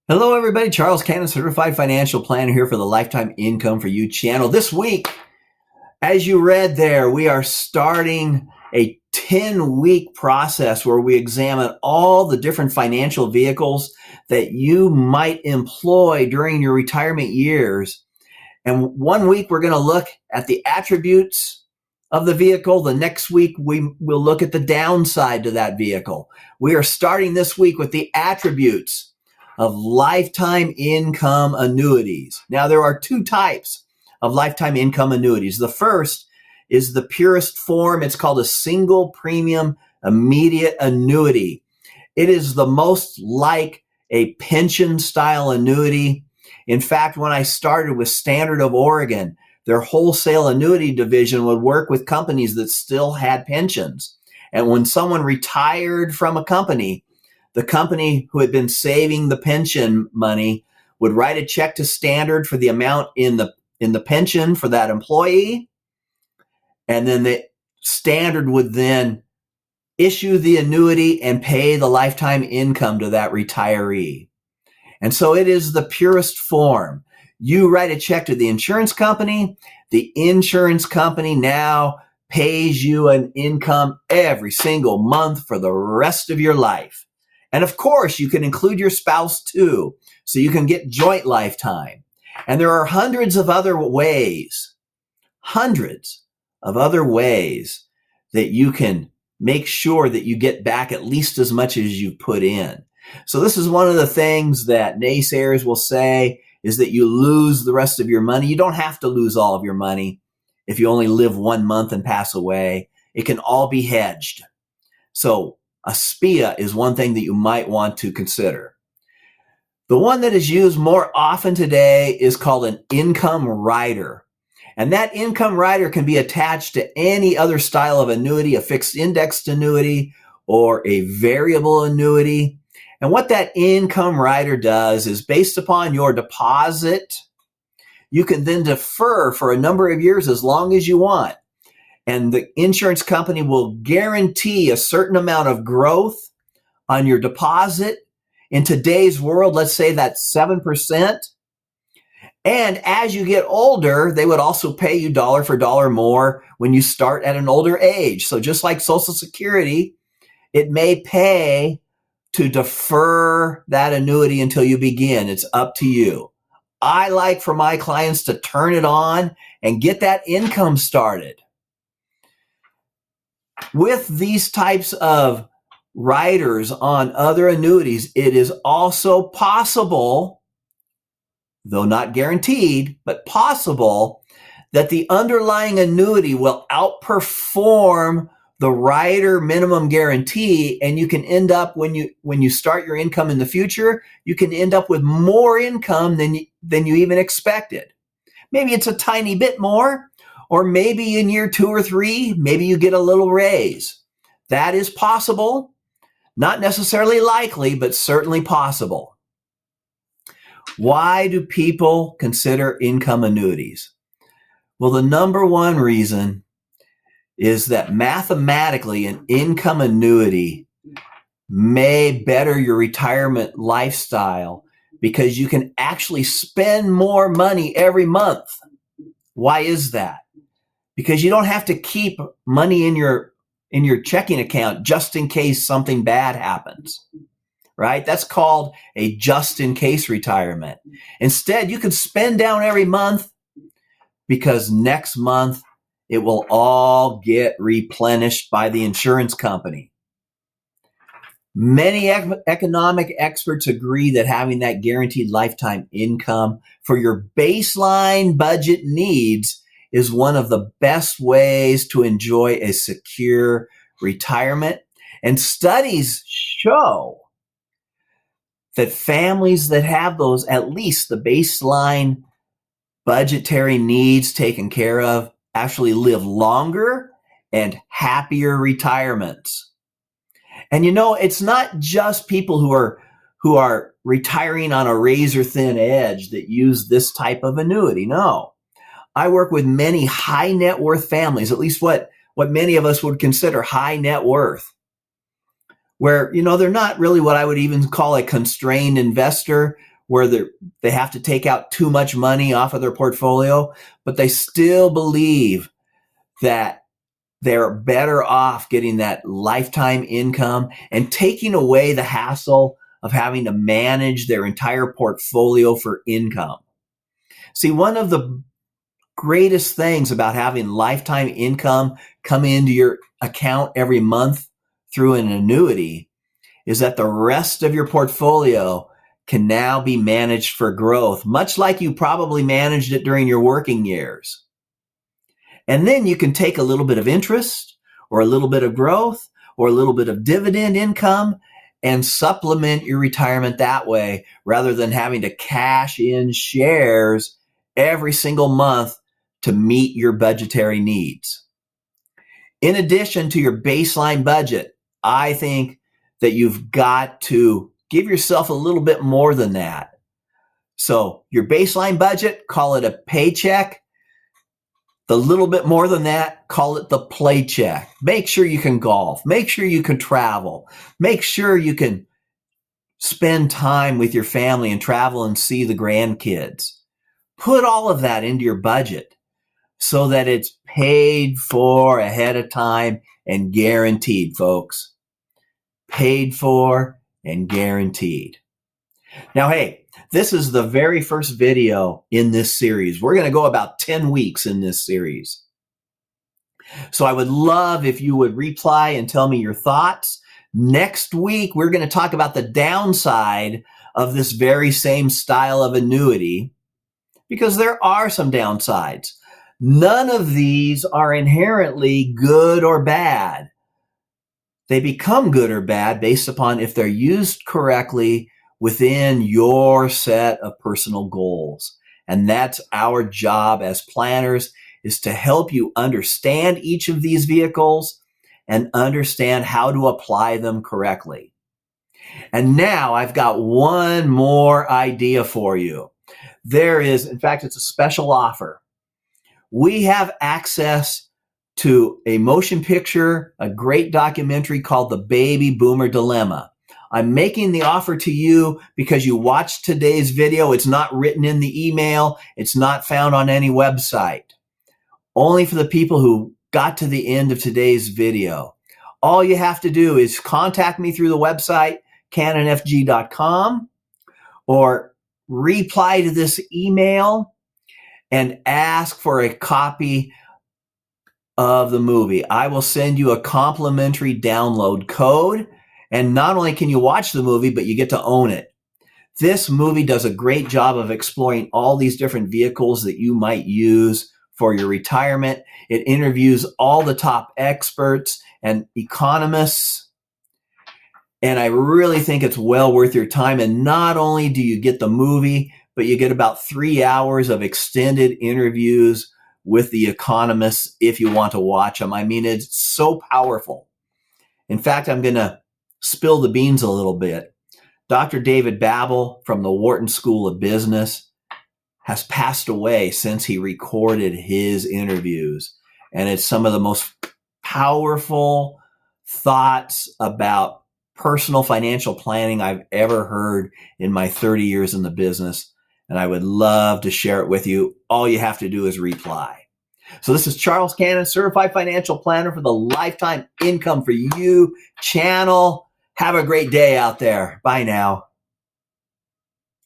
Hello, everybody. Charles Cannon, Certified Financial Planner here for the Lifetime Income for You channel. This week, as you read there, we are starting a 10-week process where we examine all the different financial vehicles that you might employ during your retirement years. And one week, we're going to look at the attributes of the vehicle. The next week, we will look at the downside to that vehicle. We are starting this week with the attributes of lifetime income annuities. Now, there are two types of lifetime income annuities. The first is the purest form. It's called a single premium immediate annuity. It is the most like a pension style annuity. In fact, when I started with Standard of Oregon, their wholesale annuity division would work with companies that still had pensions. And when someone retired from a company, the company who had been saving the pension money would write a check to Standard for the amount in the pension for that employee. And then the Standard would then issue the annuity and pay the lifetime income to that retiree. And so it is the purest form. You write a check to the insurance company. The insurance company now pays you an income every single month for the rest of your life. And of course, you can include your spouse too, so you can get joint lifetime. And there are hundreds of other ways that you can make sure that you get back at least as much as you put in. So this is one of the things that naysayers will say is that you lose the rest of your money. You don't have to lose all of your money if you only live 1 month and pass away. It can all be hedged. So a SPIA is one thing that you might want to consider. The one that is used more often today is called an income rider. And that income rider can be attached to any other style of annuity, a fixed indexed annuity or a variable annuity. And what that income rider does is based upon your deposit, you can then defer for a number of years as long as you want. And the insurance company will guarantee a certain amount of growth on your deposit. In today's world, let's say that's 7%. And as you get older, they would also pay you dollar for dollar more when you start at an older age. So just like Social Security, it may pay to defer that annuity until you begin. It's up to you. I like for my clients to turn it on and get that income started. With these types of riders on other annuities, it is also possible, though not guaranteed, but possible that the underlying annuity will outperform the rider minimum guarantee, and you can end up when you start your income in the future, you can end up with more income than you even expected. Maybe it's a tiny bit more, or maybe in year 2 or 3, maybe you get a little raise. That is possible, not necessarily likely, but certainly possible. Why do people consider income annuities? Well, the number one reason is that mathematically an income annuity may better your retirement lifestyle because you can actually spend more money every month. Why is that? Because you don't have to keep money in your checking account just in case something bad happens, right? That's called a just in case retirement. Instead, you can spend down every month because next month it will all get replenished by the insurance company. Many economic experts agree that having that guaranteed lifetime income for your baseline budget needs is one of the best ways to enjoy a secure retirement. And studies show that families that have those, at least the baseline budgetary needs taken care of, actually live longer and happier retirements. And it's not just people who are retiring on a razor thin edge that use this type of annuity. No. I work with many high net worth families, at least what many of us would consider high net worth, where, they're not really what I would even call a constrained investor, where they have to take out too much money off of their portfolio, but they still believe that they're better off getting that lifetime income and taking away the hassle of having to manage their entire portfolio for income. See, one of the greatest things about having lifetime income come into your account every month through an annuity is that the rest of your portfolio can now be managed for growth, much like you probably managed it during your working years. And then you can take a little bit of interest or a little bit of growth or a little bit of dividend income and supplement your retirement that way, rather than having to cash in shares every single month to meet your budgetary needs. In addition to your baseline budget, I think that you've got to give yourself a little bit more than that. So your baseline budget, call it a paycheck. The little bit more than that, call it the play check. Make sure you can golf. Make sure you can travel. Make sure you can spend time with your family and travel and see the grandkids. Put all of that into your budget so that it's paid for ahead of time and guaranteed, folks. Paid for and guaranteed. Now, hey, this is the very first video in this series. We're going to go about 10 weeks in this series. So I would love if you would reply and tell me your thoughts. Next week, we're going to talk about the downside of this very same style of annuity, because there are some downsides. None of these are inherently good or bad. They become good or bad based upon if they're used correctly within your set of personal goals. And that's our job as planners, is to help you understand each of these vehicles and understand how to apply them correctly. And now I've got one more idea for you. There is, in fact, it's a special offer. We have access to a motion picture, a great documentary called The Baby Boomer Dilemma. I'm making the offer to you because you watched today's video. It's not written in the email. It's not found on any website. Only for the people who got to the end of today's video. All you have to do is contact me through the website, canonfg.com, or reply to this email and ask for a copy of the movie. I will send you a complimentary download code. And not only can you watch the movie, but you get to own it. This movie does a great job of exploring all these different vehicles that you might use for your retirement. It interviews all the top experts and economists. And I really think it's well worth your time. And not only do you get the movie, but you get about 3 hours of extended interviews with the economists if you want to watch them. I mean, it's so powerful. In fact, I'm going to spill the beans a little bit. Dr. David Babel from the Wharton School of Business has passed away since he recorded his interviews. And it's some of the most powerful thoughts about personal financial planning I've ever heard in my 30 years in the business. And I would love to share it with you. All you have to do is reply. So this is Charles Cannon, Certified Financial Planner for the Lifetime Income for You channel. Have a great day out there. Bye now.